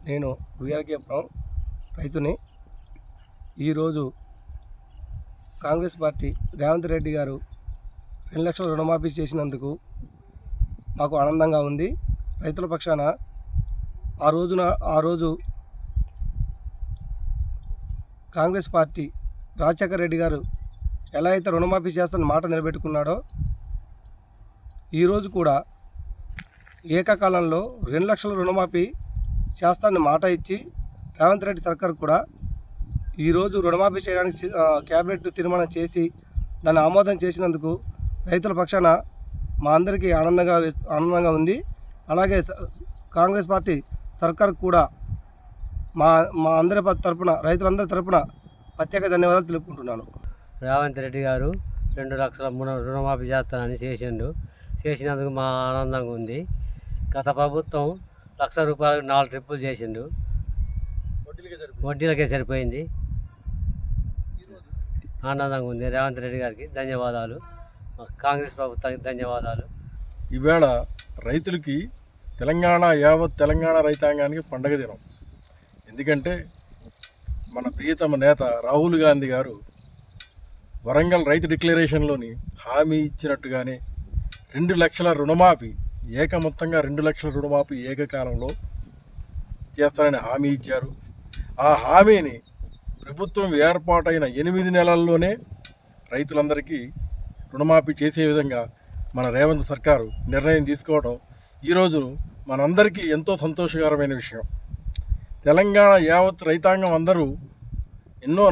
నేను వీఆర్కేపురం రైతుని. ఈరోజు కాంగ్రెస్ పార్టీ రేవంత్ రెడ్డి గారు 2 లక్షల రుణమాఫీ చేసినందుకు మాకు ఆనందంగా ఉంది. రైతుల పక్షాన ఆ రోజు కాంగ్రెస్ పార్టీ రాజశేఖర్ రెడ్డి గారు ఎలా అయితే రుణమాఫీ చేస్తానని మాట నిలబెట్టుకున్నాడో, ఈరోజు కూడా ఏకకాలంలో 2 లక్షల రుణమాఫీ చేస్తానని మాట ఇచ్చి రేవంత్ రెడ్డి సర్కార్ కూడా ఈరోజు రుణమాఫీ చేయడానికి క్యాబినెట్ తీర్మానం చేసి దాన్ని ఆమోదం చేసినందుకు రైతుల పక్షాన మా అందరికీ ఆనందంగా ఉంది. అలాగే కాంగ్రెస్ పార్టీ సర్కార్ కూడా మా అందరి తరపున, రైతులందరి తరపున ప్రత్యేక ధన్యవాదాలు తెలుపుకుంటున్నాను. రేవంత్ రెడ్డి గారు 2 లక్షల రుణమాఫీ చేస్తానని చేసినందుకు మా ఆనందంగా ఉంది. గత ప్రభుత్వం ₹1,00,000 4 ట్రిప్పులు చేసిండు, వడ్డీలకే సరిపోయింది. ఆనందంగా ఉంది. రేవంత్ రెడ్డి గారికి ధన్యవాదాలు, కాంగ్రెస్ ప్రభుత్వానికి ధన్యవాదాలు. ఈవేళ రైతులకి యావత్ తెలంగాణ రైతాంగానికి పండగ దినం. ఎందుకంటే మన ప్రియతమ నేత రాహుల్ గాంధీ గారు వరంగల్ రైతు డిక్లరేషన్లోని హామీ ఇచ్చినట్టుగానే 2 లక్షల రుణమాఫీ మొత్తంగా 2 లక్షల రుణమాఫీ ఏకకాలంలో చేస్తానని హామీ ఇచ్చారు. ఆ హామీని ప్రభుత్వం ఏర్పాటైన 8 నెలల్లోనే రైతులందరికీ రుణమాఫీ చేసే విధంగా మన రేవంత్ సర్కారు నిర్ణయం తీసుకోవడం ఈరోజు మనందరికీ ఎంతో సంతోషకరమైన విషయం. తెలంగాణ యావత్ రైతాంగం అందరూ ఎన్నో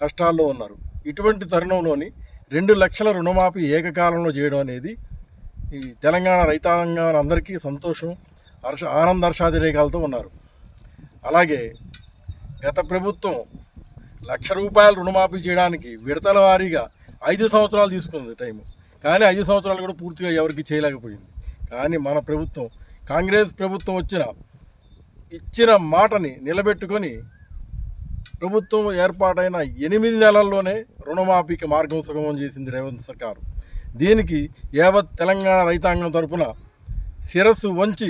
కష్టాల్లో ఉన్నారు. ఇటువంటి తరుణంలోని 2 లక్షల రుణమాఫీ ఏకకాలంలో చేయడం అనేది ఈ తెలంగాణ రైతాంగం అందరికీ సంతోషం, ఆనందర్షాతిరేకాలతో ఉన్నారు. అలాగే గత ప్రభుత్వం ₹1,00,000 రుణమాఫీ చేయడానికి విడతల వారీగా 5 సంవత్సరాలు తీసుకుంది టైము. కానీ 5 సంవత్సరాలు కూడా పూర్తిగా ఎవరికి చేయలేకపోయింది. కానీ మన ప్రభుత్వం, కాంగ్రెస్ ప్రభుత్వం ఇచ్చిన మాటని నిలబెట్టుకొని ప్రభుత్వం ఏర్పాటైన 8 నెలల్లోనే రుణమాఫీకి మార్గం సుగమం చేసింది రేవంత్ సర్కారు. దీనికి యావత్ తెలంగాణ రైతాంగం తరఫున శిరస్సు వంచి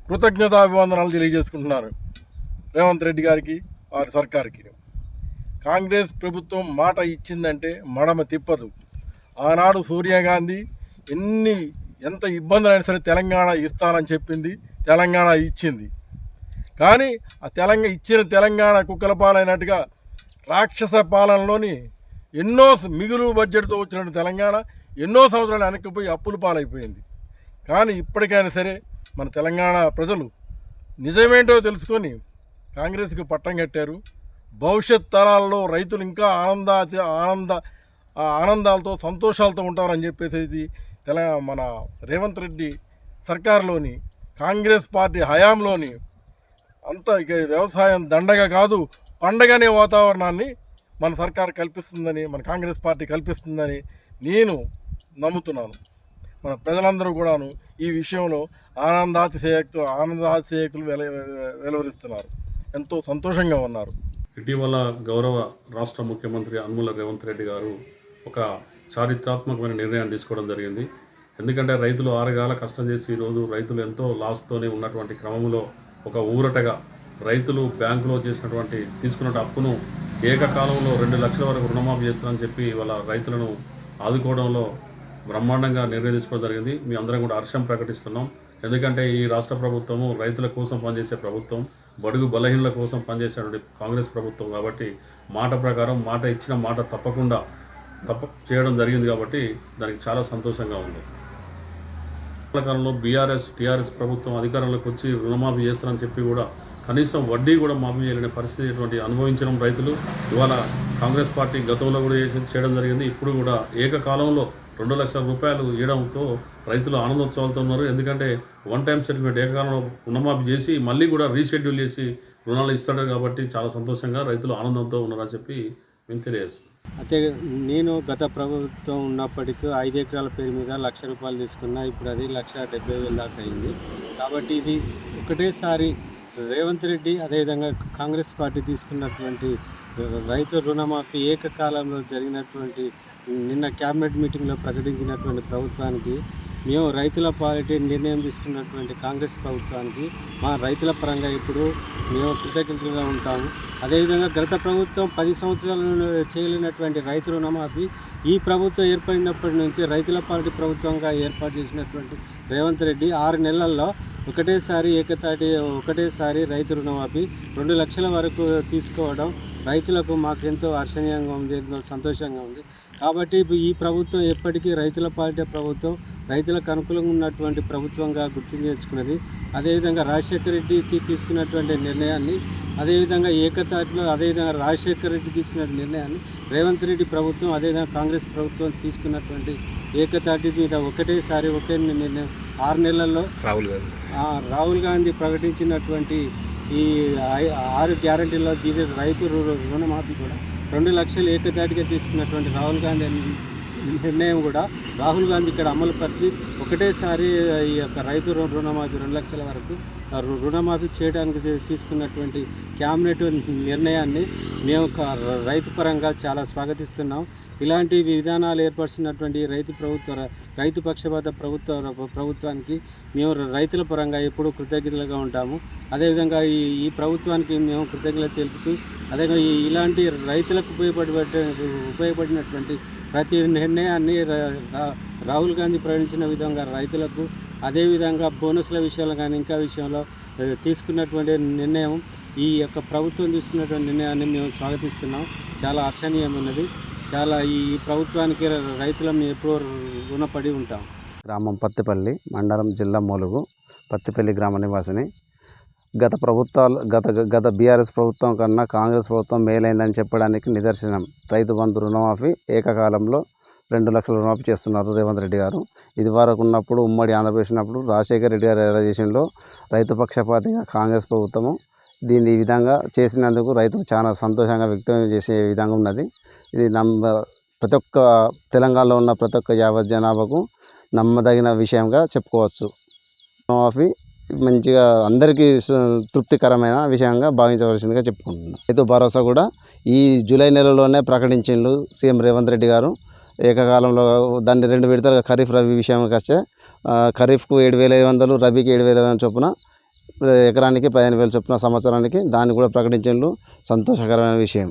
కృతజ్ఞతాభివందనాలు తెలియజేసుకుంటున్నారు రేవంత్ రెడ్డి గారికి, వారి సర్కారుకి. కాంగ్రెస్ ప్రభుత్వం మాట ఇచ్చిందంటే మడమ తిప్పదు. ఆనాడు సోనియా గాంధీ ఎంత ఇబ్బందులైనా సరే తెలంగాణ ఇస్తానని చెప్పింది, తెలంగాణ ఇచ్చింది. కానీ ఇచ్చిన తెలంగాణ కుక్కల పాలైనట్టుగా రాక్షస పాలనలోని ఎన్నో మిగులు బడ్జెట్తో వచ్చిన తెలంగాణ ఎన్నో సంవత్సరాలు వెనక్కిపోయి అప్పుల పాలైపోయింది. కానీ ఇప్పటికైనా సరే మన తెలంగాణ ప్రజలు నిజమేంటో తెలుసుకొని కాంగ్రెస్కి పట్టం కట్టారు. భవిష్యత్ తరాలలో రైతులు ఇంకా ఆనందాలతో సంతోషాలతో ఉంటారని చెప్పేసి మన రేవంత్ రెడ్డి సర్కారులోని కాంగ్రెస్ పార్టీ హయాంలోని అంతా ఇక వ్యవసాయం దండగ కాదు పండగనే వాతావరణాన్ని మన సర్కారు కల్పిస్తుందని, మన కాంగ్రెస్ పార్టీ కల్పిస్తుందని నేను నమ్ముతున్నాను. మన ప్రజలందరూ కూడాను ఈ విషయంలో ఆనందాతిశయకులు వెలువరిస్తున్నారు, ఎంతో సంతోషంగా ఉన్నారు. ఇటీవల గౌరవ రాష్ట్ర ముఖ్యమంత్రి యనమల రేవంత్ రెడ్డి గారు ఒక చారిత్రాత్మకమైన నిర్ణయం తీసుకోవడం జరిగింది. ఎందుకంటే రైతులు ఆరుగాల కష్టం చేసి ఈరోజు రైతులు ఎంతో లాస్తోనే ఉన్నటువంటి క్రమంలో ఒక ఊరటగా రైతులు బ్యాంకులో తీసుకున్న అప్పును ఏకకాలంలో 2 లక్షల వరకు రుణమాఫీ చేస్తారని చెప్పి వాళ్ళ రైతులను ఆదుకోవడంలో బ్రహ్మాండంగా నిర్ణయం తీసుకోవడం జరిగింది. మీ అందరం కూడా హర్షం ప్రకటిస్తున్నాం. ఎందుకంటే ఈ రాష్ట్ర ప్రభుత్వము రైతుల కోసం పనిచేసే ప్రభుత్వం, బడుగు బలహీనుల కోసం పనిచేసేటువంటి కాంగ్రెస్ ప్రభుత్వం కాబట్టి మాట ప్రకారం ఇచ్చిన మాట తప్పకుండా చేయడం జరిగింది. కాబట్టి దానికి చాలా సంతోషంగా ఉంది. కాలంలో టీఆర్ఎస్ ప్రభుత్వం అధికారంలోకి వచ్చి రుణమాఫీ చేస్తారని చెప్పి కూడా కనీసం వడ్డీ కూడా మాఫీ చేయలేని పరిస్థితి అనుభవించడం రైతులు. ఇవాళ కాంగ్రెస్ పార్టీ గతంలో కూడా చేయడం జరిగింది. ఇప్పుడు కూడా ఏకకాలంలో ₹2 లక్షల ఇవ్వడంతో రైతులు ఆనందోత్సవాలతో ఉన్నారు. ఎందుకంటే వన్ టైం సెటిల్మెంట్ ఏకకాలంలో రుణమాఫీ చేసి మళ్ళీ కూడా రీషెడ్యూల్ చేసి రుణాలు ఇస్తాడు కాబట్టి చాలా సంతోషంగా రైతులు ఆనందంతో ఉన్నారని చెప్పి మేము తెలియజేస్తాం. అయితే నేను గత ప్రభుత్వం ఉన్నప్పటికీ 5 ఎకరాల పేరు మీద ₹1,00,000 తీసుకున్నా. ఇప్పుడు అది 1,70,000 దాకా అయింది. కాబట్టి ఇది ఒకటేసారి రేవంత్ రెడ్డి అదేవిధంగా కాంగ్రెస్ పార్టీ తీసుకున్నటువంటి రైతు రుణమాఫీ ఏకకాలంలో జరిగినటువంటి నిన్న క్యాబినెట్ మీటింగ్లో ప్రకటించినటువంటి ప్రభుత్వానికి మేము రైతుల పాలిటీ నిర్ణయం తీసుకున్నటువంటి కాంగ్రెస్ ప్రభుత్వానికి మా రైతుల పరంగా ఇప్పుడు మేము కృతజ్ఞతలుగా ఉంటాము. అదేవిధంగా గత ప్రభుత్వం 10 సంవత్సరాలు చేయలేనటువంటి రైతు రుణమాఫీ ఈ ప్రభుత్వం ఏర్పడినప్పటి నుంచి రైతుల పార్టీ ప్రభుత్వంగా ఏర్పాటు చేసినటువంటి రేవంత్ రెడ్డి 6 నెలల్లో ఒకటేసారి రైతు రుణమాఫీ 2 లక్షల వరకు తీసుకోవడం రైతులకు మాకెంతో హర్షణీయంగా ఉంది, ఎంతో సంతోషంగా ఉంది. కాబట్టి ఈ ప్రభుత్వం ఎప్పటికీ రైతుల పార్టీ ప్రభుత్వం రైతులకు అనుకూలంగా ఉన్నటువంటి ప్రభుత్వంగా గుర్తించుకున్నది. అదేవిధంగా రాజశేఖర రెడ్డి తీసుకున్నటువంటి నిర్ణయాన్ని అదేవిధంగా ఏకతాటిలో అదేవిధంగా రాజశేఖర రెడ్డి తీసుకున్న నిర్ణయాన్ని రేవంత్ రెడ్డి ప్రభుత్వం అదేవిధంగా కాంగ్రెస్ ప్రభుత్వం తీసుకున్నటువంటి ఏకతాటి మీద ఒకే నిర్ణయం 6 నెలల్లో రాహుల్ గాంధీ ప్రకటించినటువంటి ఈ 6 గ్యారంటీల్లో రైతు రుణమాఫీ కూడా 2 లక్షలు ఏకతాటిగా తీసుకున్నటువంటి రాహుల్ గాంధీ నిర్ణయం కూడా రాహుల్ గాంధీ ఇక్కడ అమలుపరిచి ఒకటేసారి ఈ యొక్క రైతు రుణమాఫీ 2 లక్షల వరకు రుణమాఫీ చేయడానికి తీసుకున్నటువంటి క్యాబినెట్ నిర్ణయాన్ని మేము రైతు పరంగా చాలా స్వాగతిస్తున్నాం. ఇలాంటి విధానాలు ఏర్పరిచినటువంటి రైతు పక్షపాత ప్రభుత్వానికి మేము రైతుల పరంగా ఎప్పుడూ కృతజ్ఞతలుగా ఉంటాము. అదేవిధంగా ఈ ప్రభుత్వానికి మేము కృతజ్ఞత తెలుపుతూ అదేవిధంగా ఇలాంటి రైతులకు ఉపయోగపడినటువంటి ప్రతి నిర్ణయాన్ని రాహుల్ గాంధీ ప్రకటించిన విధంగా రైతులకు అదేవిధంగా బోనస్ల విషయాలు కానీ ఇంకా విషయంలో తీసుకున్నటువంటి నిర్ణయం ఈ యొక్క ప్రభుత్వం తీసుకున్నటువంటి నిర్ణయాన్ని మేము స్వాగతిస్తున్నాం. చాలా హర్షణీయమైనది. చాలా ఈ ప్రభుత్వానికి రైతులను ఎప్పుడూ రుణపడి ఉంటాం. గ్రామం పత్తిపల్లి, మండలం జిల్లా ములుగు, పత్తిపల్లి గ్రామ నివాసిని. గత బీఆర్ఎస్ ప్రభుత్వం కన్నా కాంగ్రెస్ ప్రభుత్వం మేలైందని చెప్పడానికి నిదర్శనం రైతు బంధు రుణమాఫీ ఏకకాలంలో 2 లక్షల రుణమాఫీ చేస్తున్నారు రేవంత్ రెడ్డి గారు. ఇది వరకు ఉన్నప్పుడు ఉమ్మడి ఆంధ్రప్రదేశ్ ఉన్నప్పుడు రాజశేఖర రెడ్డి గారు ఎలా చేసిండో రైతు పక్షపాతిగా కాంగ్రెస్ ప్రభుత్వము దీన్ని ఈ విధంగా చేసినందుకు రైతులు చాలా సంతోషంగా వ్యక్తం చేసే విధంగా ఉన్నది. ఇది ప్రతి ఒక్క తెలంగాణలో ఉన్న ప్రతి ఒక్క యావత్ జనాభాకు నమ్మదగిన విషయంగా చెప్పుకోవచ్చు. రుణమాఫీ మంచిగా అందరికీ తృప్తికరమైన విషయంగా భావించవలసిందిగా చెప్పుకుంటున్నాను. రైతు భరోసా కూడా ఈ జూలై నెలలోనే ప్రకటించిండు సీఎం రేవంత్ రెడ్డి గారు. ఏకకాలంలో దాన్ని 2 విడతలుగా ఖరీఫ్ రబీ విషయానికి వస్తే ఖరీఫ్కు 7,500, రబీకి 7,500 చొప్పున ఎకరానికి 15,000 చొప్పున సంవత్సరానికి దాన్ని కూడా ప్రకటించిండు. సంతోషకరమైన విషయం.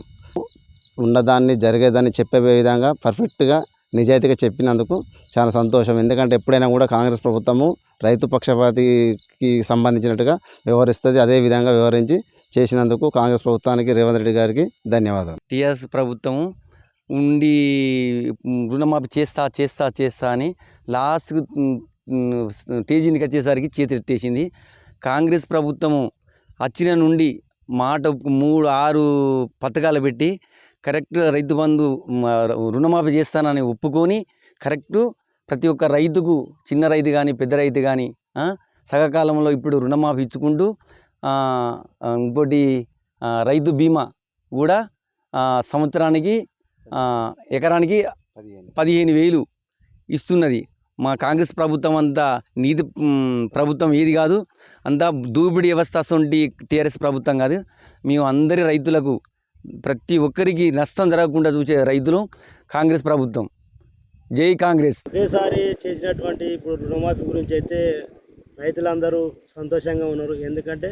ఉన్నదాన్ని జరిగేదాన్ని చెప్పే విధంగా పర్ఫెక్ట్గా నిజాయితీగా చెప్పినందుకు చాలా సంతోషం. ఎందుకంటే ఎప్పుడైనా కూడా కాంగ్రెస్ ప్రభుత్వము రైతు పక్షపాతికి సంబంధించినట్టుగా వ్యవహరిస్తుంది. అదే విధంగా వ్యవహరించి చేసినందుకు కాంగ్రెస్ ప్రభుత్వానికి రేవంత్ రెడ్డి గారికి ధన్యవాదాలు. టీఆర్ఎస్ ప్రభుత్వం ఉండి రుణమాఫీ చేస్తా అని లాస్ట్ స్టేజీకి వచ్చేసరికి చేతులెత్తేసింది. కాంగ్రెస్ ప్రభుత్వము వచ్చిన నుండి మాట 3-6 పథకాలు పెట్టి కరెక్ట్ రైతు బంధు రుణమాఫీ చేస్తానని ఒప్పుకొని కరెక్టు ప్రతి ఒక్క రైతుకు చిన్న రైతు కానీ పెద్ద రైతు కానీ సకాలంలో ఇప్పుడు రుణమాఫీ ఇచ్చుకుంటూ ఇంకోటి రైతు బీమా కూడా సంవత్సరానికి ఎకరానికి 15,000 ఇస్తున్నది. మా కాంగ్రెస్ ప్రభుత్వం అంతా నీతి ప్రభుత్వం ఏది కాదు, అంతా దూపిడీ వ్యవస్థ సొంటి టీఆర్ఎస్ ప్రభుత్వం కాదు. మేము అందరి రైతులకు ప్రతి ఒక్కరికి నష్టం జరగకుండా చూసే రైతులు కాంగ్రెస్ ప్రభుత్వం. జై కాంగ్రెస్. ఒకేసారి చేసినటువంటి ఇప్పుడు రుణమాఫీ గురించి అయితే రైతులందరూ సంతోషంగా ఉన్నారు. ఎందుకంటే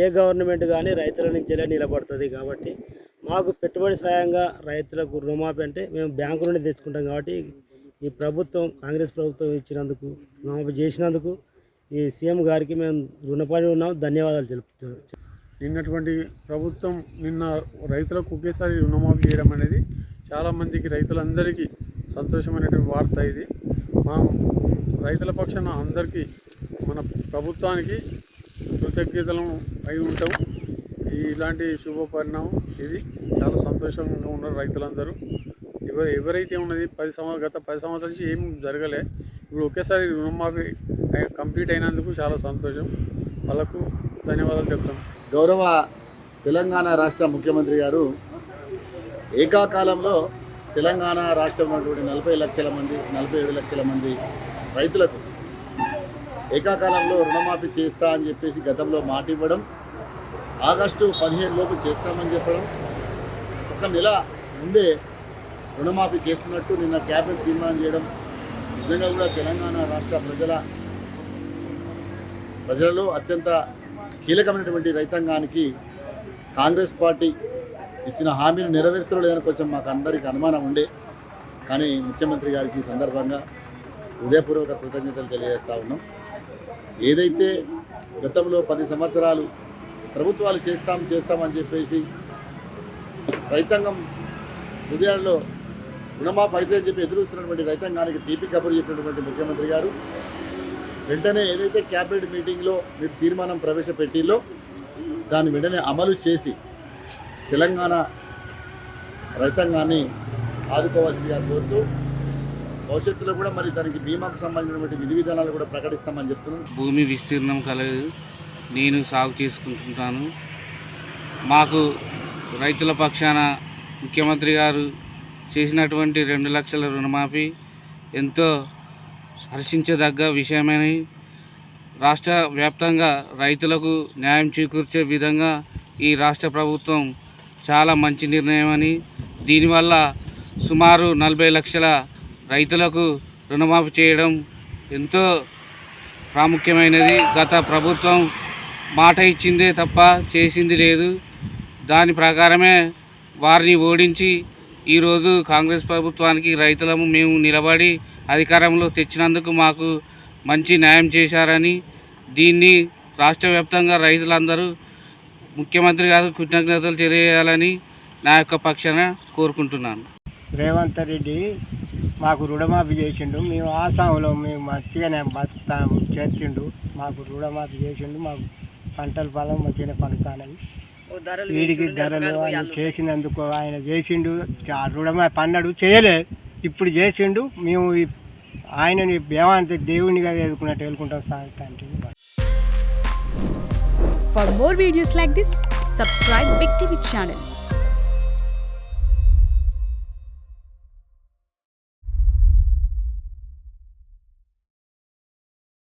ఏ గవర్నమెంట్ కానీ రైతుల నుంచే నిలబడుతుంది. కాబట్టి మాకు పెట్టుబడి సాయంగా రైతులకు రుణమాఫీ అంటే మేము బ్యాంకు నుండి తెచ్చుకుంటాం. కాబట్టి ఈ ప్రభుత్వం కాంగ్రెస్ ప్రభుత్వం ఇచ్చినందుకు రుణమాఫీ చేసినందుకు ఈ సీఎం గారికి మేము రుణపడి ఉన్నాం. ధన్యవాదాలు తెలుపుతున్నాం. నిన్నటువంటి ప్రభుత్వం నిన్న రైతులకు ఒకేసారి రుణమాఫీ చేయడం అనేది చాలామందికి రైతులందరికీ సంతోషమైనటువంటి వార్త. ఇది మా రైతుల పక్షాన అందరికీ మన ప్రభుత్వానికి కృతజ్ఞతలను అయి ఉంటాం. ఇలాంటి శుభ పరిణామం ఇది. చాలా సంతోషంగా ఉన్నారు రైతులందరూ. ఎవరైతే ఉన్నది గత 10 సంవత్సరాల నుంచి ఏం జరగలే, ఇప్పుడు ఒకేసారి రుణమాఫీ కంప్లీట్ అయినందుకు చాలా సంతోషం. వాళ్ళకు ధన్యవాదాలు చెప్తాం. గౌరవ తెలంగాణ రాష్ట్ర ముఖ్యమంత్రి గారు ఏకాకాలంలో తెలంగాణ రాష్ట్రంలో ఉన్నటువంటి 47 లక్షల మంది రైతులకు ఏకాకాలంలో రుణమాఫీ చేస్తా అని చెప్పేసి గతంలో మాట ఇవ్వడం, ఆగస్టు 15 లోపు చేస్తామని చెప్పడం, 1 నెల ముందే రుణమాఫీ చేస్తున్నట్టు నిన్న క్యాబినెట్ తీర్మానం చేయడం నిజంగా కూడా తెలంగాణ రాష్ట్ర ప్రజలలో అత్యంత కీలకమైనటువంటి రైతాంగానికి కాంగ్రెస్ పార్టీ ఇచ్చిన హామీలు నెరవేర్చలేదని కొంచెం మాకు అందరికీ అనుమానం ఉండే, కానీ ముఖ్యమంత్రి గారికి ఈ సందర్భంగా హృదయపూర్వక కృతజ్ఞతలు తెలియజేస్తూ ఉన్నాం. ఏదైతే గతంలో 10 సంవత్సరాలు ప్రభుత్వాలు చేస్తామని చెప్పేసి రైతాంగం హృదయాల్లో రుణమాఫీ అయితే అని చెప్పి ఎదురుస్తున్నటువంటి రైతాంగానికి తీపి కబురు చెప్పినటువంటి ముఖ్యమంత్రి గారు వెంటనే ఏదైతే క్యాబినెట్ మీటింగ్లో మీరు తీర్మానం ప్రవేశపెట్టిలో దాన్ని వెంటనే అమలు చేసి తెలంగాణ రైతాంగాన్ని ఆదుకోవాల్సిందిగా కోరుతూ భవిష్యత్తులో కూడా మరి దానికి బీమాకు సంబంధించినటువంటి విధి విధానాలు కూడా ప్రకటిస్తామని చెప్తున్నాను. భూమి విస్తీర్ణం కలదు, నేను సాగు చేసుకుంటుంటాను. మాకు రైతుల పక్షాన ముఖ్యమంత్రి గారు చేసినటువంటి 2 లక్షల రుణమాఫీ ఎంతో హర్షించదగ్గ విషయమని, రాష్ట్ర వ్యాప్తంగా రైతులకు న్యాయం చేకూర్చే విధంగా ఈ రాష్ట్ర ప్రభుత్వం చాలా మంచి నిర్ణయమని, దీనివల్ల సుమారు 40 లక్షల రైతులకు రుణమాఫీ చేయడం ఎంతో ప్రాముఖ్యమైనది. గత ప్రభుత్వం మాట ఇచ్చిందే తప్ప చేసింది లేదు. దాని ప్రకారమే వారిని ఓడించి ఈరోజు కాంగ్రెస్ ప్రభుత్వానికి రైతులము మేము నిలబడి అధికారంలో తెచ్చినందుకు మాకు మంచి న్యాయం చేశారని, దీన్ని రాష్ట్ర వ్యాప్తంగా రైతులందరూ ముఖ్యమంత్రి గారు కృతజ్ఞతలు తెలియజేయాలని నా యొక్క పక్షాన కోరుకుంటున్నాను. రేవంత్ రెడ్డి మాకు రుణమాఫీ చేసిండు, మేము ఆసాంలో మేము మంచిగానే బతుకుతాము చేసిండు, మాకు రుణమాఫీ చేసిండు, మాకు పంటల పొలం మంచిగానే పండుతానని వీడికి ధరలు ఆయన చేసినందుకు ఆయన చేసిండు. రుణమాఫీ పన్నాడు చేయలే, ఇప్పుడు చేసిండు. మేము ఆయనని భేమాంత దేవునిగా ఎదుర్కొన్నట్టు ఎదుర్కొంటాం sir. For more videos like this, subscribe Big TV channel.